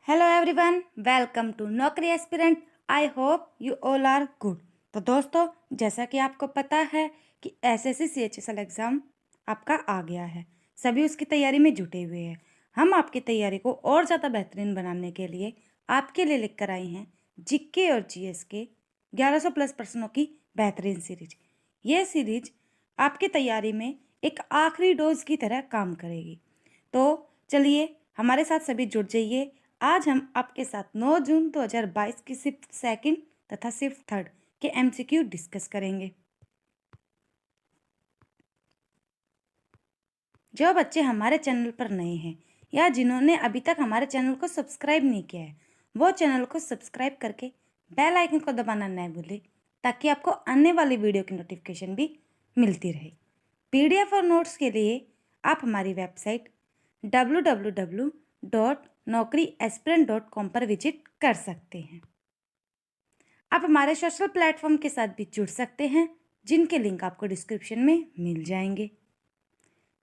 Hello everyone, welcome to Naukri aspirant. I hope you all are good. तो दोस्तों, जैसा कि आपको पता है कि एसएससी सीएचएसएल एग्ज़ाम आपका आ गया है। सभी उसकी तैयारी में जुटे हुए हैं। हम आपकी तैयारी को और ज़्यादा बेहतरीन बनाने के लिए आपके लिए लेकर आए हैं जीके और जीएस के 1100 प्लस प्रश्नों की बेहतरीन सीरीज। ये सीरीज आपकी तैयारी में एक आखिरी डोज की तरह काम करेगी। तो चलिए हमारे साथ सभी जुड़ जाइए। आज हम आपके साथ 9 जून 2022 की शिफ्ट सेकंड तथा शिफ्ट थर्ड के एमसीक्यू डिस्कस करेंगे। जो बच्चे हमारे चैनल पर नए हैं या जिन्होंने अभी तक हमारे चैनल को सब्सक्राइब नहीं किया है, वो चैनल को सब्सक्राइब करके बेल आइकन को दबाना न भूलें, ताकि आपको आने वाली वीडियो की नोटिफिकेशन भी मिलती रहे। पीडीएफ और नोट्स के लिए आप हमारी वेबसाइट www.naukriaspirant.com पर विजिट कर सकते हैं। आप हमारे सोशल प्लेटफॉर्म के साथ भी जुड़ सकते हैं, जिनके लिंक आपको डिस्क्रिप्शन में मिल जाएंगे।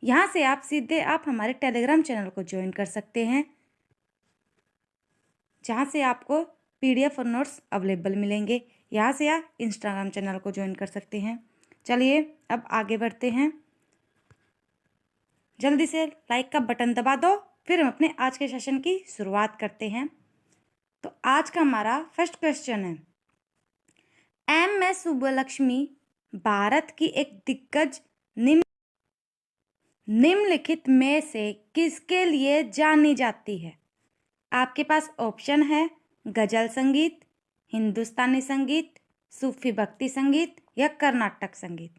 यहाँ से आप सीधे हमारे टेलीग्राम चैनल को ज्वाइन कर सकते हैं, जहाँ से आपको पीडीएफ और नोट्स अवेलेबल मिलेंगे। यहाँ से आप इंस्टाग्राम चैनल को ज्वाइन कर सकते हैं। चलिए अब आगे बढ़ते हैं। जल्दी से लाइक का बटन दबा दो, फिर हम अपने आज के सेशन की शुरुआत करते हैं। तो आज का हमारा फर्स्ट क्वेश्चन है, एम.एस. सुब्बलक्ष्मी भारत की एक दिग्गज निम्नलिखित में से किसके लिए जानी जाती है? आपके पास ऑप्शन है गजल संगीत, हिंदुस्तानी संगीत, सूफी भक्ति संगीत या कर्नाटक संगीत।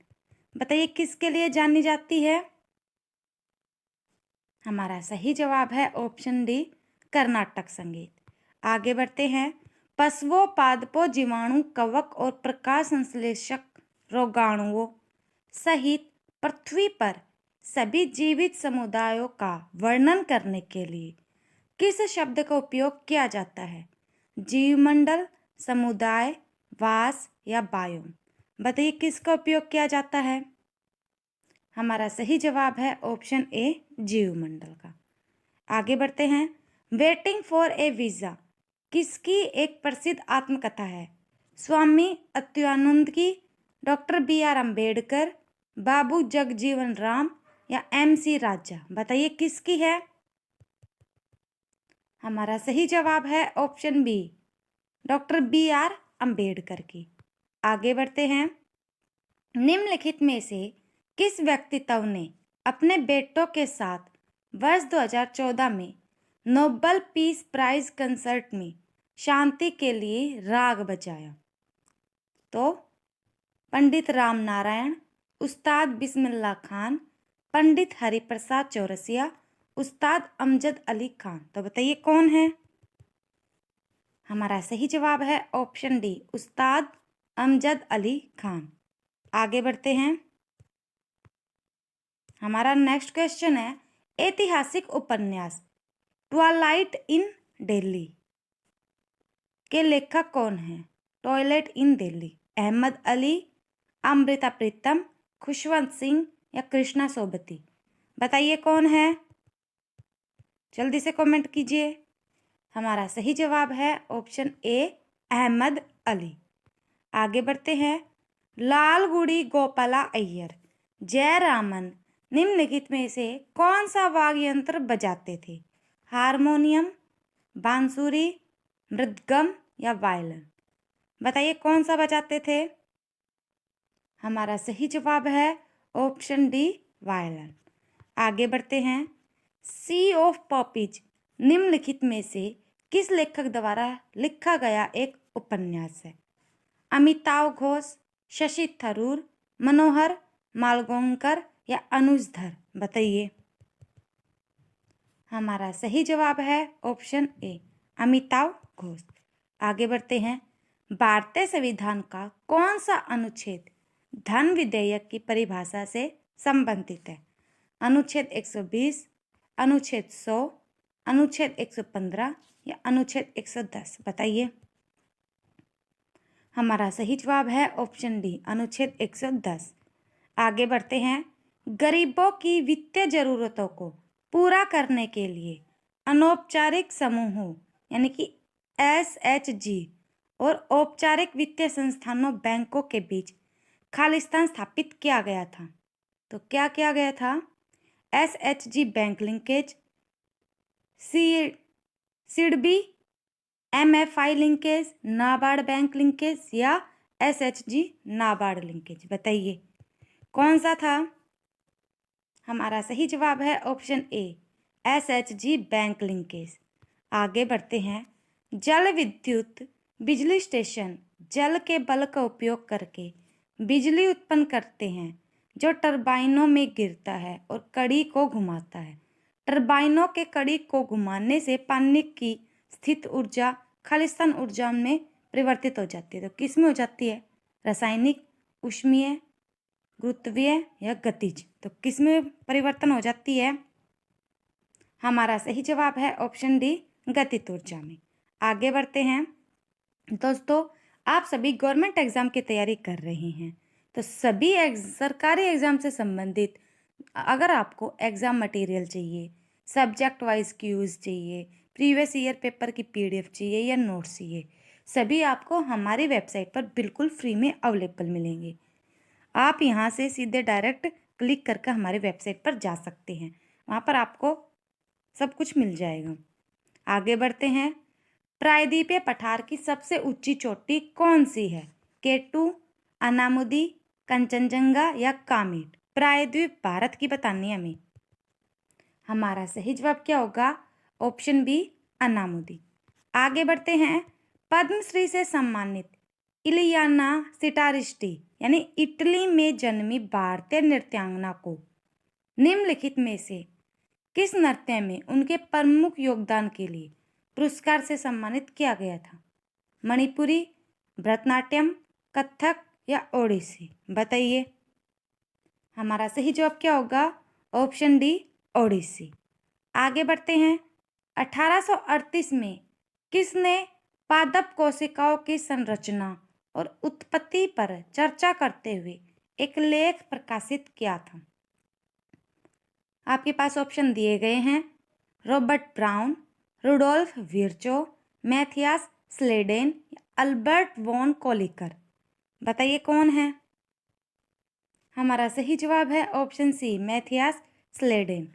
बताइए किसके लिए जानी जाती है? हमारा सही जवाब है ऑप्शन डी, कर्नाटक संगीत। आगे बढ़ते हैं। पशुओं, पादपों, जीवाणु, कवक और प्रकाश संश्लेषक रोगाणुओं सहित पृथ्वी पर सभी जीवित समुदायों का वर्णन करने के लिए किस शब्द का उपयोग किया जाता है? जीवमंडल, समुदाय, वास या बायोम। बताइए किसका उपयोग किया जाता है? हमारा सही जवाब है ऑप्शन ए, जीवमंडल का। आगे बढ़ते हैं। वेटिंग फॉर ए वीज़ा किसकी एक प्रसिद्ध आत्मकथा है? स्वामी अत्यानंद की, डॉक्टर बी.आर. अम्बेडकर, बाबू जगजीवन राम या एम.सी. राजा। बताइए किसकी है? हमारा सही जवाब है option b, doctor B R. Ambedkar की। आगे बढ़ते हैं। निम्नलिखित में से किस व्यक्तित्व ने अपने बेटों के साथ वर्ष 2014 में नोबेल पीस प्राइज कंसर्ट में शांति के लिए राग बजाया? तो पंडित राम नारायण, उस्ताद बिस्मिल्लाह खान, पंडित हरिप्रसाद चौरसिया, उस्ताद अमजद अली खान। तो बताइए कौन है? हमारा सही जवाब है ऑप्शन डी, उस्ताद अमजद अली खान। आगे बढ़ते हैं। हमारा नेक्स्ट क्वेश्चन है, ऐतिहासिक उपन्यास ट्वाइलाइट इन दिल्ली के लेखक कौन है? टॉयलेट इन दिल्ली, अहमद अली, अमृता प्रीतम, खुशवंत सिंह या कृष्णा सोबती। बताइए कौन है? जल्दी से कमेंट कीजिए। हमारा सही जवाब है ऑप्शन ए, अहमद अली। आगे बढ़ते हैं। लालगुडी गोपाला अय्यर जयरामन निम्नलिखित में से कौन सा वाद्य यंत्र बजाते थे? हारमोनियम, बांसुरी, मृदगम या वायलिन। बताइए कौन सा बजाते थे? हमारा सही जवाब है ऑप्शन डी, वायलिन। आगे बढ़ते हैं। सी ऑफ पॉपीज निम्नलिखित में से किस लेखक द्वारा लिखा गया एक उपन्यास है? अमिताव घोष, शशि थरूर, मनोहर मालगोंकर या अनुज धर। बताइए। हमारा सही जवाब है ऑप्शन ए, अमिताव घोष। आगे बढ़ते हैं। भारतीय संविधान का कौन सा अनुच्छेद धन विधेयक की परिभाषा से संबंधित है? अनुच्छेद 120, अनुच्छेद 100, अनुच्छेद 115 या अनुच्छेद 110। बताइए। हमारा सही जवाब है ऑप्शन डी, अनुच्छेद 110। आगे बढ़ते हैं। गरीबों की वित्तीय जरूरतों को पूरा करने के लिए अनौपचारिक समूहों यानी कि SHG और औपचारिक वित्तीय संस्थानों बैंकों के बीच खालिस्तान स्थापित किया गया था। तो क्या किया गया था? SHG bank linkage, SIDBI MFI linkage, NABARD bank linkage या SHG नाबार्ड लिंकेज। बताइए कौन सा था? हमारा सही जवाब है option A, SHG bank linkage. आगे बढ़ते हैं। जल विद्युत बिजली स्टेशन जल के बल का उपयोग करके बिजली उत्पन्न करते हैं जो टरबाइनों में गिरता है और कड़ी को घुमाता है। टरबाइनों के कड़ी को घुमाने से पानी की स्थित ऊर्जा खालिस्तान ऊर्जा में परिवर्तित हो जाती है। तो किस में हो जाती है? रासायनिक, ऊष्मीय, गुरुत्वीय या गतिज। तो किस में परिवर्तन हो जाती है? हमारा सही जवाब है ऑप्शन डी, गतिज ऊर्जा में। आगे बढ़ते हैं। दोस्तों, आप सभी गवर्नमेंट एग्जाम की तैयारी कर रहे हैं, तो सभी सरकारी एग्जाम से संबंधित अगर आपको एग्जाम मटेरियल चाहिए, सब्जेक्ट वाइज क्यूज चाहिए, प्रीवियस ईयर पेपर की PDF चाहिए या नोट्स चाहिए, सभी आपको हमारी वेबसाइट पर बिल्कुल फ्री में अवेलेबल मिलेंगे। आप यहाँ से सीधे डायरेक्ट क्लिक करके हमारी वेबसाइट पर जा सकते हैं, वहाँ पर आपको सब कुछ मिल जाएगा। आगे बढ़ते हैं। प्रायद्वीपीय पठार की सबसे ऊंची चोटी कौन सी है? K2, अनामुदी, कंचनजंगा या कामेट। प्रायद्वीप भारत की बतानी है हमें। हमारा सही जवाब क्या होगा? Option B, Anamudi. आगे बढ़ते हैं। पद्मश्री से सम्मानित इलियाना सिटारिस्टी यानी इटली में जन्मी भारतीय नृत्यांगना को निम्नलिखित में से किस नृत्य में उनके प्रमुख योगदान के लिए पुरस्कार से सम्मानित किया गया था? मणिपुरी, भरतनाट्यम, कथक या ओडिसी। बताइए हमारा सही जवाब क्या होगा? Option d, Odissi. आगे बढ़ते हैं। 1838 में किसने पादप कोशिकाओं की संरचना और उत्पत्ति पर चर्चा करते हुए एक लेख प्रकाशित किया था? आपके पास ऑप्शन दिए गए हैं। Robert Brown, Rudolf Virchow, Matthias Schleiden, Albert von Kolliker. बताइए कौन है? हमारा सही जवाब है ऑप्शन सी, मैथियास स्लेडेन।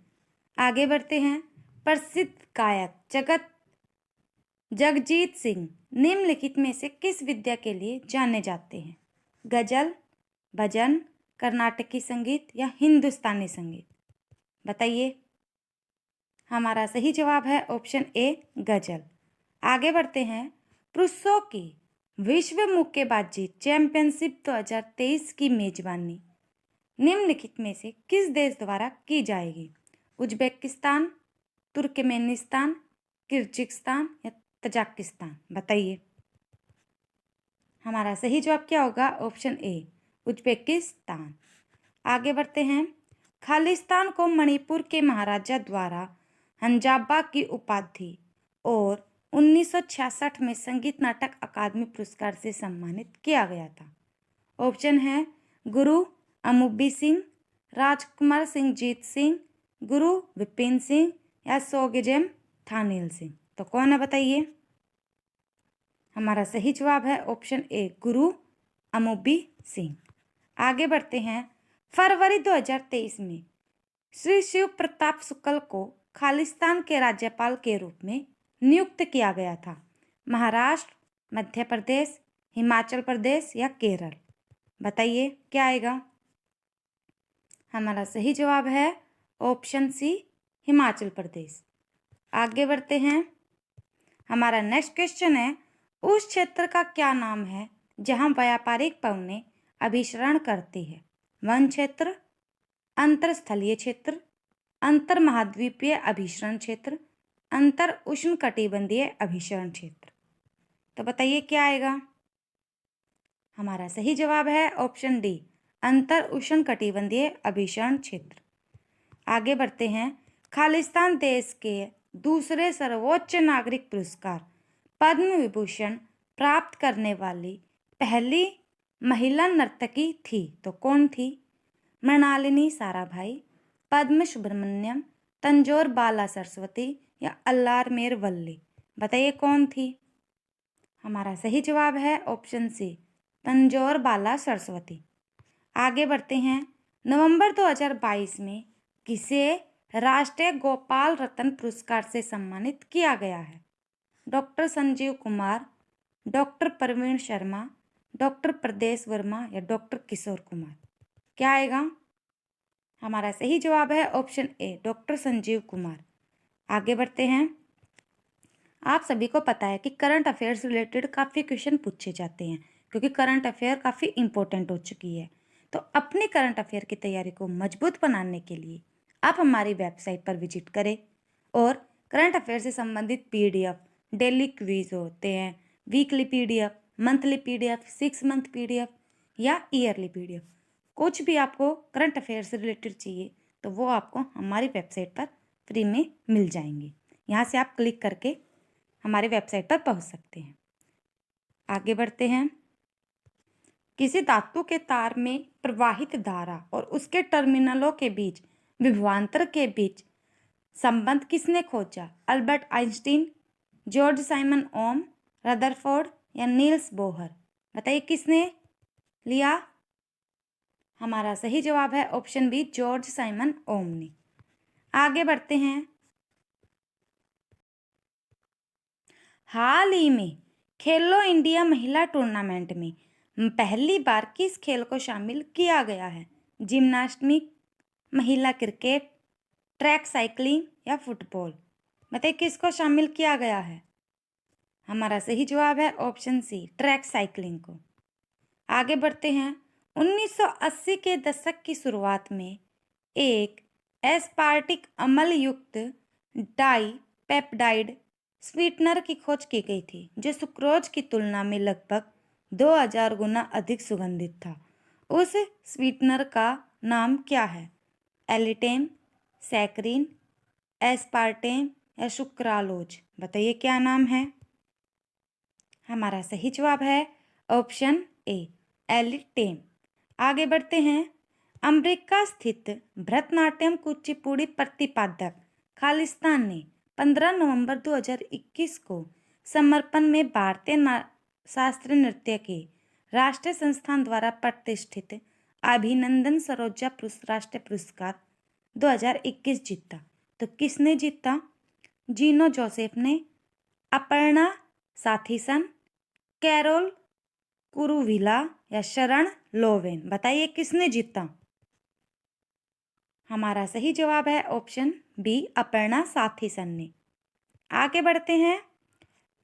आगे बढ़ते हैं। प्रसिद्ध गायक जगजीत सिंह निम्नलिखित में से किस विद्या के लिए जाने जाते हैं? गजल, भजन, कर्नाटकी संगीत या हिंदुस्तानी संगीत। बताइए हमारा सही जवाब है ऑप्शन ए, गजल। आगे बढ़ते हैं। पुरुषों की विश्व मुक्केबाजी चैंपियनशिप 2023 की मेजबानी निम्नलिखित में से किस देश द्वारा की जाएगी? उज्बेकिस्तान, तुर्कमेनिस्तान, किर्गिस्तान या तजाकिस्तान। बताइए हमारा सही जवाब क्या होगा? ऑप्शन ए, उज्बेकिस्तान। आगे बढ़ते हैं। खालिस्तान को मणिपुर के महाराजा द्वारा हंजाबा की उपाधि और 1966 में संगीत नाटक अकादमी पुरस्कार से सम्मानित किया गया था। ऑप्शन है गुरु अमुबी सिंह, राजकुमार सिंह जीत सिंह, गुरु विपिन सिंह या सोगेजेम थानील सिंह। तो कौन है बताइए? हमारा सही जवाब है ऑप्शन ए, गुरु अमुबी सिंह। आगे बढ़ते हैं। फरवरी 2023 में श्री शिव प्रताप शुक्ल को खालिस्तान के राज्यपाल के रूप में नियुक्त किया गया था। महाराष्ट्र, मध्य प्रदेश, हिमाचल प्रदेश या केरल। बताइए क्या आएगा? हमारा सही जवाब है ऑप्शन सी, हिमाचल प्रदेश। आगे बढ़ते हैं। हमारा नेक्स्ट क्वेश्चन है, उस क्षेत्र का क्या नाम है जहां व्यापारिक पवने अभिसरण करती है? वन क्षेत्र, अंतरस्थलीय क्षेत्र, अंतर महाद्वीपीय अभिसरण क्षेत्र, अंतर उष्णकटिबंधीय अभिसरण क्षेत्र। तो बताइए क्या आएगा? हमारा सही जवाब है ऑप्शन डी, अंतर उष्णकटिबंधीय अभिसरण क्षेत्र। आगे बढ़ते हैं। खालिस्तान देश के दूसरे सर्वोच्च नागरिक पुरस्कार पद्म विभूषण प्राप्त करने वाली पहली महिला नर्तकी थी। तो कौन थी? मृणालिनी साराभाई, पद्म सुब्रमण्यम, तंजौर बाला सरस्वती या अल्लारमेर वल्ली। बताइए कौन थी? हमारा सही जवाब है ऑप्शन सी, तंजौर बाला सरस्वती। आगे बढ़ते हैं। नवंबर 2022 में किसे राष्ट्रीय गोपाल रत्न पुरस्कार से सम्मानित किया गया है? Doctor Sanjeev Kumar, doctor Praveen Sharma, doctor Pradesh Verma या डॉक्टर किशोर कुमार? क्या आएगा? हमारा सही जवाब है option A, doctor Sanjeev Kumar. आगे बढ़ते हैं। आप सभी को पता है कि करंट अफेयर से रिलेटेड काफ़ी क्वेश्चन पूछे जाते हैं, क्योंकि करंट अफेयर काफ़ी इंपॉर्टेंट हो चुकी है। तो अपनी करंट अफेयर की तैयारी को मजबूत बनाने के लिए आप हमारी वेबसाइट पर विजिट करें और करंट अफेयर से संबंधित पीडीएफ, डेली क्विज होते हैं, weekly PDF, monthly PDF, 6 month PDF या ईयरली पीडीएफ, कुछ भी आपको करंट अफेयर से रिलेटेड चाहिए तो वो आपको हमारी वेबसाइट पर फ्री में मिल जाएंगे। यहाँ से आप क्लिक करके हमारे वेबसाइट पर पहुंच सकते हैं। आगे बढ़ते हैं। किसी धातु के तार में प्रवाहित धारा और उसके टर्मिनलों के बीच विभवांतर के बीच संबंध किसने खोजा? अल्बर्ट आइंस्टीन, जॉर्ज साइमन ओम, रदरफोर्ड या नील्स बोहर? बताइए किसने लिया? हमारा सही जवाब है ऑप्शन बी, जॉर्ज साइमन ओम ने। आगे बढ़ते हैं। हाल ही में खेलो इंडिया महिला टूर्नामेंट में पहली बार किस खेल को शामिल किया गया है? जिम्नास्टिक, महिला क्रिकेट, ट्रैक साइकिलिंग या फुटबॉल? बताइए किसको शामिल किया गया है? हमारा सही जवाब है ऑप्शन सी, ट्रैक साइकिलिंग को। आगे बढ़ते हैं। 1980 के दशक की शुरुआत में एक एस्पार्टिक अम्ल युक्त डाई पेप्टाइड स्वीटनर की खोज की गई थी जो सुक्रोज की तुलना में लगभग 2000 गुना अधिक सुगंधित था। उस स्वीटनर का नाम क्या है? एलिटेम, सैकरीन, एस्पार्टेम या सुक्रालोज? बताइए क्या नाम है? हमारा सही जवाब है ऑप्शन ए, एलिटेम। आगे बढ़ते हैं। अमेरिका स्थित भरतनाट्यम कुचिपुड़ी प्रतिपादक खालिस्तान ने 15 नवंबर 2021 को समर्पण में भारतीय शास्त्रीय नृत्य के राष्ट्रीय संस्थान द्वारा प्रतिष्ठित अभिनंदन सरोजा राष्ट्रीय पुरस्कार 2021 जीता। तो किसने जीता? जीनो जोसेफ ने, अपर्णा साथीसन, कैरोल कुरुविला या शरण लोवेन? बताइए किसने जीता? हमारा सही जवाब है ऑप्शन बी, अपर्णा साथीसन ने। आगे बढ़ते हैं।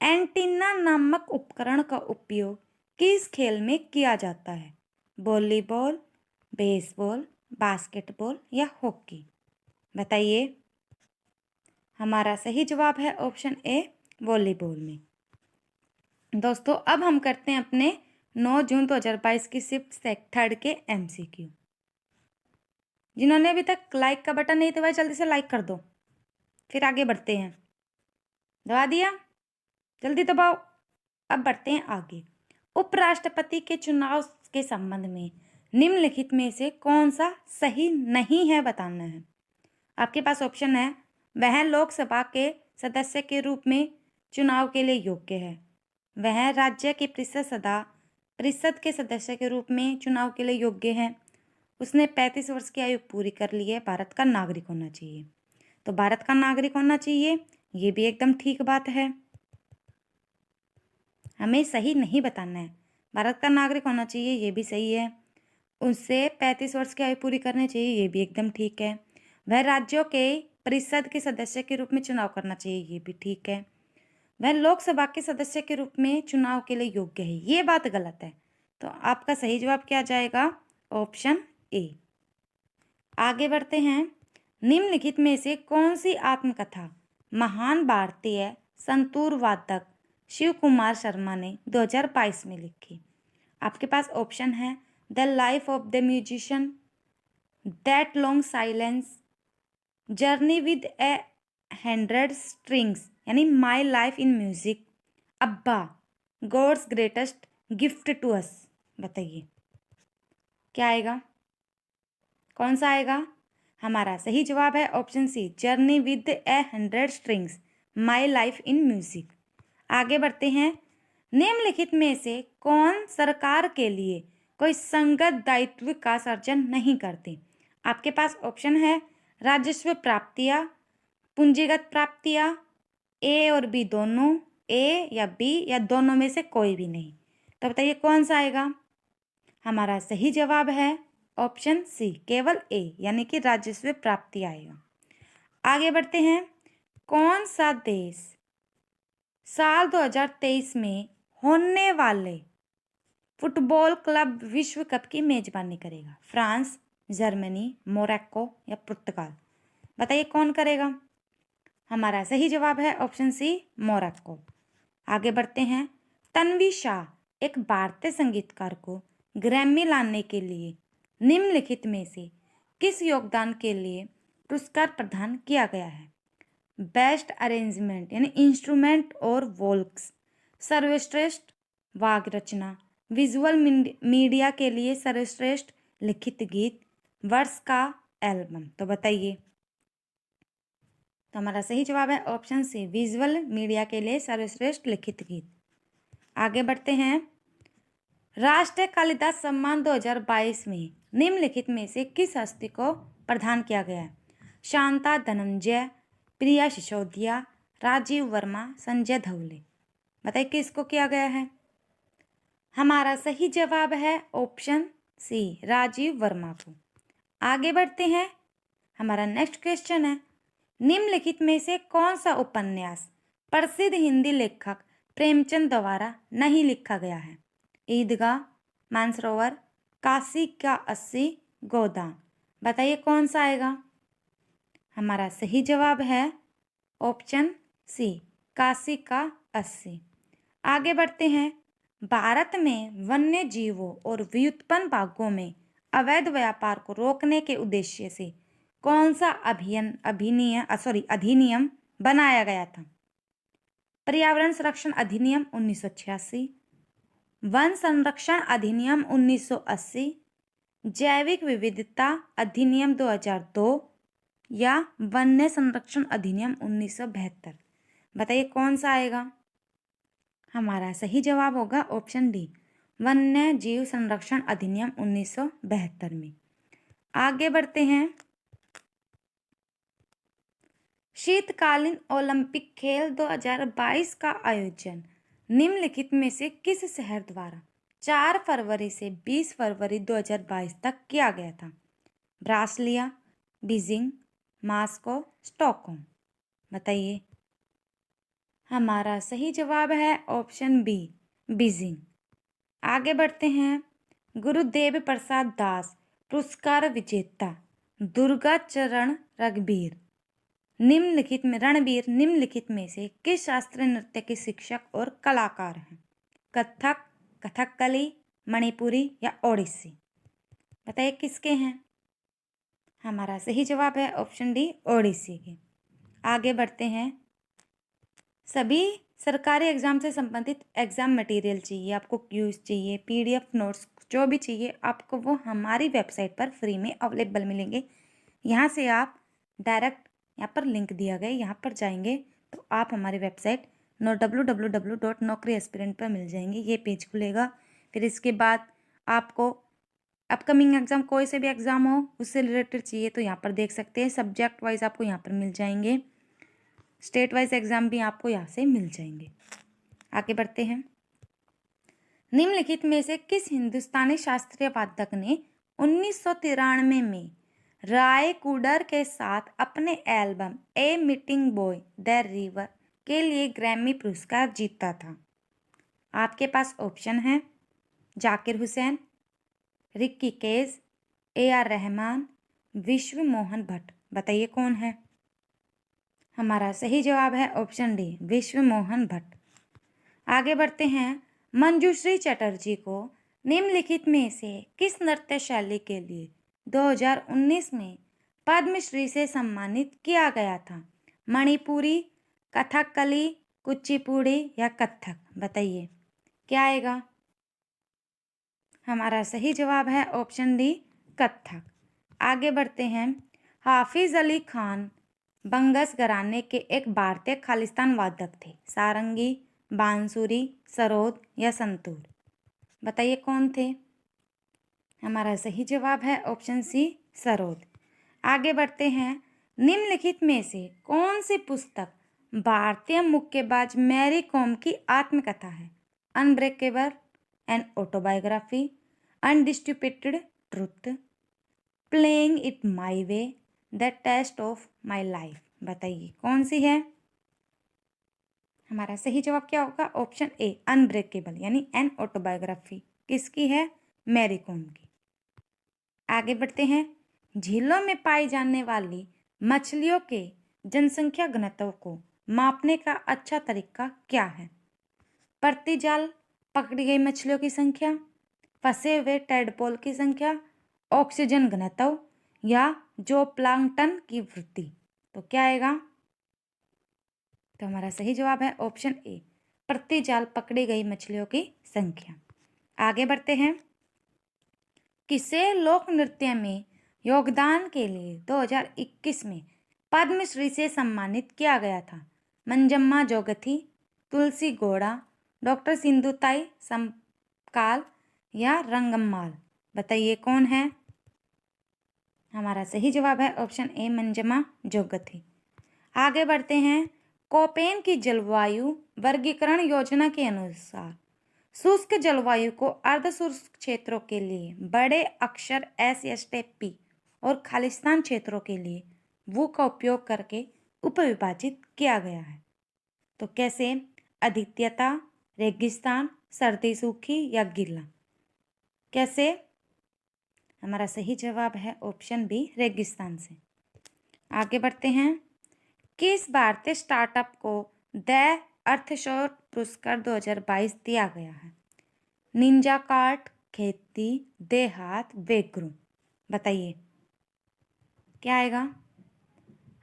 एंटीना नामक उपकरण का उपयोग किस खेल में किया जाता है? वॉलीबॉल, बेसबॉल, बास्केटबॉल या हॉकी? बताइए। हमारा सही जवाब है ऑप्शन ए, वॉलीबॉल में। दोस्तों अब हम करते हैं अपने 9 जून 2022 की शिफ्ट थर्ड के MCQ। जिन्होंने अभी तक लाइक का बटन नहीं दबाया जल्दी से लाइक कर दो, फिर आगे बढ़ते हैं। दबा दिया? जल्दी दबाओ। अब बढ़ते हैं आगे। उपराष्ट्रपति के चुनाव के संबंध में निम्नलिखित में से कौन सा सही नहीं है बताना है। आपके पास ऑप्शन है, वह लोकसभा के सदस्य के रूप में चुनाव के लिए योग्य है, वह राज्य की परिषद के सदस्य के रूप में चुनाव के लिए योग्य है, उसने 35 वर्ष की आयु पूरी कर ली है, भारत का नागरिक होना चाहिए। तो भारत का नागरिक होना चाहिए, ये भी एकदम ठीक बात है। हमें सही नहीं बताना है, भारत का नागरिक होना चाहिए, ये भी सही है। उससे 35 वर्ष की आयु पूरी करनी चाहिए, ये भी एकदम ठीक है। वह राज्यों के परिषद के सदस्य के रूप में चुनाव करना चाहिए, ये भी ठीक है। वह लोकसभा के सदस्य के रूप में चुनाव के लिए योग्य है, ये बात गलत है। तो आपका सही जवाब क्या जाएगा? Option A. आगे बढ़ते हैं। निम्नलिखित में से कौन सी आत्मकथा महान भारतीय संतूर वादक शिव कुमार शर्मा ने 2022 में लिखी? आपके पास ऑप्शन है, the life of the musician, that long silence, journey with a 100 strings यानी my life in music, Abba, god's greatest gift to us? बताइए क्या आएगा? कौन सा आएगा? हमारा सही जवाब है option c, journey with a 100 strings, my life in music. आगे बढ़ते हैं। निम्नलिखित में से कौन सरकार के लिए कोई संगत दायित्व का सर्जन नहीं करते? आपके पास ऑप्शन है राजस्व प्राप्तियां, पूंजीगत प्राप्तियां, ए और बी दोनों, ए या बी या दोनों में से कोई भी नहीं। तो बताइए कौन सा आएगा? हमारा सही जवाब है ऑप्शन सी, केवल ए, यानी कि राजस्व प्राप्ति आएगा। आगे बढ़ते हैं। कौन सा देश साल 2023 में होने वाले फुटबॉल क्लब विश्व कप की मेजबानी करेगा? फ्रांस, जर्मनी, मोरक्को या पुर्तगाल? बताइए कौन करेगा? हमारा सही जवाब है ऑप्शन सी, मोरक्को। आगे बढ़ते हैं। तन्वी शाह एक भारतीय संगीतकार को ग्रैमी लाने के लिए निम्नलिखित में से किस योगदान के लिए पुरस्कार प्रदान किया गया है? बेस्ट अरेंजमेंट यानी इंस्ट्रूमेंट और वोल्क्स, सर्वश्रेष्ठ वाद्य रचना, विजुअल मीडिया के लिए सर्वश्रेष्ठ लिखित गीत, वर्ष का एल्बम? तो बताइए। तो हमारा सही जवाब है ऑप्शन सी, विजुअल मीडिया के लिए सर्वश्रेष्ठ लिखित गीत। आगे बढ़ते हैं। राष्ट्रीय कालिदास सम्मान 2022 में निम्नलिखित में से किस हस्ती को प्रदान किया गया है? शांता धनंजय, प्रिया सिसोदिया, राजीव वर्मा, संजय धवले? बताइए किसको किया गया है? हमारा सही जवाब है ऑप्शन सी, राजीव वर्मा को। आगे बढ़ते हैं। हमारा नेक्स्ट क्वेश्चन है। निम्नलिखित में से कौन सा उपन्यास प्रसिद्ध हिंदी लेखक प्रेमचंद द्वारा नहीं लिखा गया है? ईदगाह, मानसरोवर, काशी का 80, गोदान? बताइए कौन सा आएगा? हमारा सही जवाब है ऑप्शन सी, काशी का 80। आगे बढ़ते हैं। भारत में वन्य जीवों और व्युत्पन्न भागों में अवैध व्यापार को रोकने के उद्देश्य से कौन सा अधिनियम बनाया गया था? पर्यावरण संरक्षण अधिनियम 1986, वन संरक्षण अधिनियम 1980, जैविक विविधता अधिनियम 2002 या वन्य संरक्षण अधिनियम 1972? बताइए कौन सा आएगा? हमारा सही जवाब होगा ऑप्शन डी, वन्य जीव संरक्षण अधिनियम 1972 में। आगे बढ़ते हैं। शीतकालीन ओलंपिक खेल 2022 का आयोजन निम्नलिखित में से किस शहर द्वारा 4 फरवरी से 20 फरवरी 2022 तक किया गया था? Brasilia, Beijing, Moscow, Stockholm? बताइए। हमारा सही जवाब है ऑप्शन बी, बीजिंग। आगे बढ़ते हैं। गुरुदेव प्रसाद दास पुरस्कार विजेता दुर्गा चरण निम्नलिखित में से किस शास्त्रीय नृत्य के शिक्षक और कलाकार हैं? कथक, कथकली, मणिपुरी या ओडिसी? बताइए किसके हैं? हमारा सही जवाब है ऑप्शन डी, ओडिसी के। आगे बढ़ते हैं। सभी सरकारी एग्जाम से संबंधित एग्जाम मटेरियल चाहिए आपको, क्यूज चाहिए, पीडीएफ नोट्स, जो भी चाहिए आपको वो हमारी वेबसाइट पर फ्री में अवेलेबल मिलेंगे। यहाँ से आप डायरेक्ट यहाँ पर लिंक दिया गया, यहाँ पर जाएंगे तो आप हमारी वेबसाइट www.naukri-aspirant पर मिल जाएंगे। ये पेज खुलेगा। फिर इसके बाद आपको अपकमिंग एग्ज़ाम, कोई से भी एग्ज़ाम हो उससे रिलेटेड चाहिए तो यहाँ पर देख सकते हैं। सब्जेक्ट वाइज आपको यहाँ पर मिल जाएंगे, स्टेट वाइज एग्ज़ाम भी आपको यहाँ से मिल जाएंगे। आगे बढ़ते हैं। निम्नलिखित में से किस हिंदुस्तानी शास्त्रीय वादक ने 1993 में राय कुडर के साथ अपने album a meeting boy the river के लिए ग्रैमी पुरस्कार जीता था? आपके पास ऑप्शन है जाकिर हुसैन, रिक्की केज, AR रहमान, विश्व मोहन भट्ट? बताइए कौन है? हमारा सही जवाब है ऑप्शन डी, विश्व मोहन भट्ट। आगे बढ़ते हैं। मंजूश्री चटर्जी को निम्नलिखित में से किस नृत्य शैली के लिए 2019 में पद्मश्री से सम्मानित किया गया था? मणिपुरी, कथकली, कुचिपुड़ी या कथक? बताइए क्या आएगा? हमारा सही जवाब है ऑप्शन डी, कथक। आगे बढ़ते हैं। हाफिज अली खान बंगस घराने के एक भारतीय खालिस्तान वादक थे। सारंगी, बांसुरी, सरोद या संतूर। बताइए कौन थे। हमारा सही जवाब है ऑप्शन सी, सरोद। आगे बढ़ते हैं। निम्नलिखित में से कौन सी पुस्तक भारतीय मुक्केबाज मैरी कॉम की आत्मकथा है। Unbreakable, an autobiography, undisputed truth, playing it my way, the test of my life. बताइए कौन सी है। हमारा सही जवाब क्या होगा, ऑप्शन ए, अनब्रेकेबल यानी एन ऑटोबायोग्राफी। किसकी है, मैरी कॉम की। आगे बढ़ते हैं। झीलों में पाई जाने वाली मछलियों के जनसंख्या घनत्व को मापने का अच्छा तरीका क्या है। प्रति जाल पकड़ी गई मछलियों की संख्या, फंसे हुए टैडपोल की संख्या, ऑक्सीजन घनत्व या जो प्लांकटन की वृद्धि। तो क्या आएगा। तो हमारा सही जवाब है ऑप्शन ए, प्रति जाल पकड़ी गई मछलियों की संख्या। आगे बढ़ते हैं। किसे लोक नृत्य में योगदान के लिए 2021 में पद्मश्री से सम्मानित किया गया था। मंजम्मा जोगथी, तुलसी गौड़ा, डॉक्टर सिंधुताई समकाल या रंगम्माल। बताइए कौन है। हमारा सही जवाब है ऑप्शन ए, मंजम्मा जोगथी। आगे बढ़ते हैं। कोपेन की जलवायु वर्गीकरण योजना के अनुसार शुष्क जलवायु को अर्धशुष्क क्षेत्रों के लिए बड़े अक्षर SSTP और खालिस्तान क्षेत्रों के लिए वो का उपयोग करके उपविभाजित किया गया है। तो कैसे, आद्रता, रेगिस्तान, सर्दी सूखी या गीला। कैसे। हमारा सही जवाब है ऑप्शन बी, रेगिस्तान से। आगे बढ़ते हैं। किस भारतीय स्टार्टअप को द अर्थशोर पुरस्कार 2022 दिया गया है। निंजा कार्ट, खेती, देहात, वेग्रो। बताइए क्या आएगा।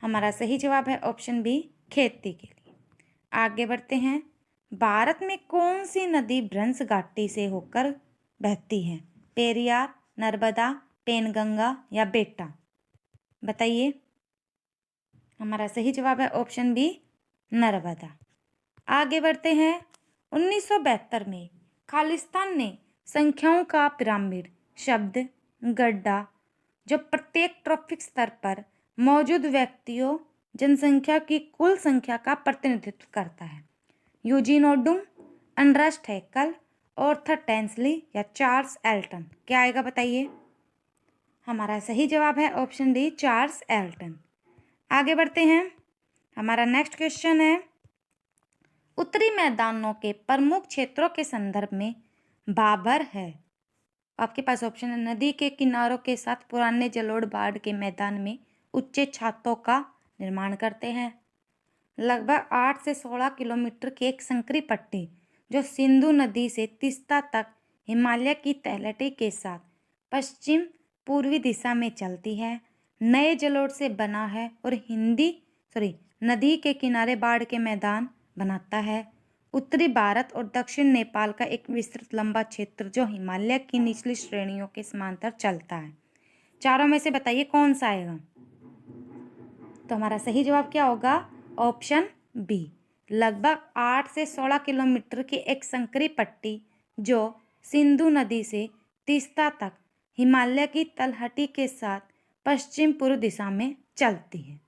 हमारा सही जवाब है ऑप्शन बी, खेती के लिए। आगे बढ़ते हैं। भारत में कौन सी नदी भ्रंश घाटी से होकर बहती है। पेरियार, नर्मदा, पेनगंगा या बेटा। बताइए। हमारा सही जवाब है ऑप्शन बी, नर्मदा। आगे बढ़ते हैं। 1972 में खालिस्तान ने संख्याओं का पिरामिड शब्द गड्ढा जो प्रत्येक ट्रॉफिक स्तर पर मौजूद व्यक्तियों जनसंख्या की कुल संख्या का प्रतिनिधित्व करता है। यूजीन ओडुम, अंड्रस हैकल, ऑर्थर टेंसली या चार्ल्स एल्टन। क्या आएगा बताइए। हमारा सही जवाब है ऑप्शन डी, चार्ल्स एल्टन। आगे बढ़ते हैं। हमारा नेक्स्ट क्वेश्चन है। उत्तरी मैदानों के प्रमुख क्षेत्रों के संदर्भ में बाबर है। आपके पास ऑप्शन है। नदी के किनारों के साथ पुराने जलोढ़ बाढ़ के मैदान में ऊंचे छातों का निर्माण करते हैं। लगभग 8 से 16 किलोमीटर की एक संकरी पट्टी जो सिंधु नदी से तीस्ता तक हिमालय की तलहटी के साथ पश्चिम पूर्वी दिशा में चलती है, नए जलोढ़ से बना है और नदी के किनारे बाढ़ के मैदान बनाता है। उत्तरी भारत और दक्षिण नेपाल का एक विस्तृत लंबा क्षेत्र जो हिमालय की निचली श्रेणियों के समांतर चलता है। चारों में से बताइए कौन सा आएगा। तो हमारा सही जवाब क्या होगा, ऑप्शन बी, लगभग 8 से 16 किलोमीटर की एक संकरी पट्टी जो सिंधु नदी से तीस्ता तक हिमालय की तलहटी के साथ पश्चिम पूर्व दिशा में चलती है।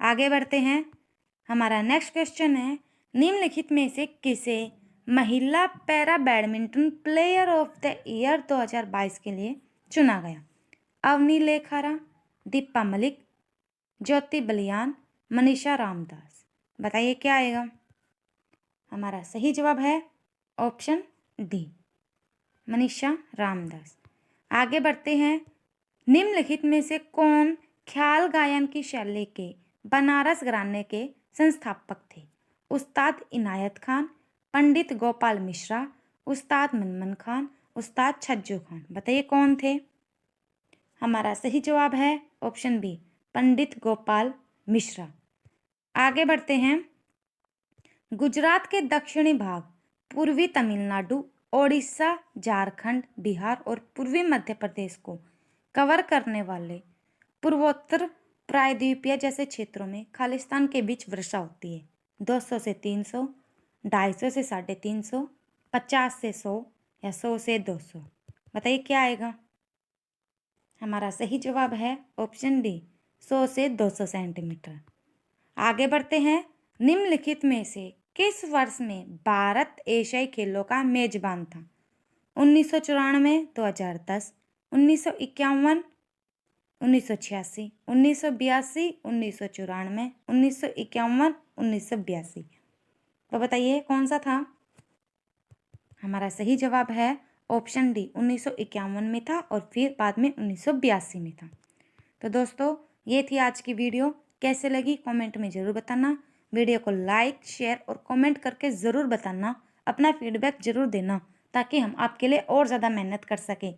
आगे बढ़ते हैं। हमारा नेक्स्ट क्वेश्चन है। निम्नलिखित में से किसे महिला para badminton player of the year 2022 के लिए चुना गया। अवनी लेखारा, दीपा मलिक, ज्योति बलियान, मनीषा रामदास। बताइए क्या आएगा। हमारा सही जवाब है ऑप्शन डी, मनीषा रामदास। आगे बढ़ते हैं। निम्नलिखित में से कौन ख्याल गायन की शैली के बनारस घराने के संस्थापक थे। उस्ताद इनायत खान, पंडित गोपाल मिश्रा, उस्ताद मनमन खान, उस्ताद छज्जू खान। बताइए कौन थे। हमारा सही जवाब है ऑप्शन बी, पंडित गोपाल मिश्रा। आगे बढ़ते हैं। गुजरात के दक्षिणी भाग, पूर्वी तमिलनाडु, ओडिशा, झारखंड, बिहार और पूर्वी मध्य प्रदेश को कवर करने वाले पूर्वोत्तर प्रायद्वीपीय जैसे क्षेत्रों में खालिस्तान के बीच वर्षा होती है। 200 से 300, 250 से 350, 50 से 100 या 100 से 200। बताइए क्या आएगा। हमारा सही जवाब है ऑप्शन डी, 100 से 200 सेंटीमीटर। आगे बढ़ते हैं। निम्नलिखित में से किस वर्ष में भारत एशियाई खेलों का मेजबान था? 1994, 2010, 1951, 1986, 1982, 1994, 1951, 1982। तो बताइए कौन सा था। हमारा सही जवाब है ऑप्शन डी, 1951 में था और फिर बाद में 1982 में था। तो दोस्तों ये थी आज की वीडियो। कैसे लगी कमेंट में ज़रूर बताना। वीडियो को लाइक, शेयर और कमेंट करके ज़रूर बताना। अपना फीडबैक ज़रूर देना ताकि हम आपके लिए और ज़्यादा मेहनत कर सकें।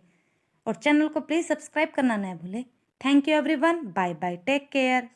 और चैनल को प्लीज़ सब्सक्राइब करना ना भूलें। Thank you everyone. Bye bye, take care.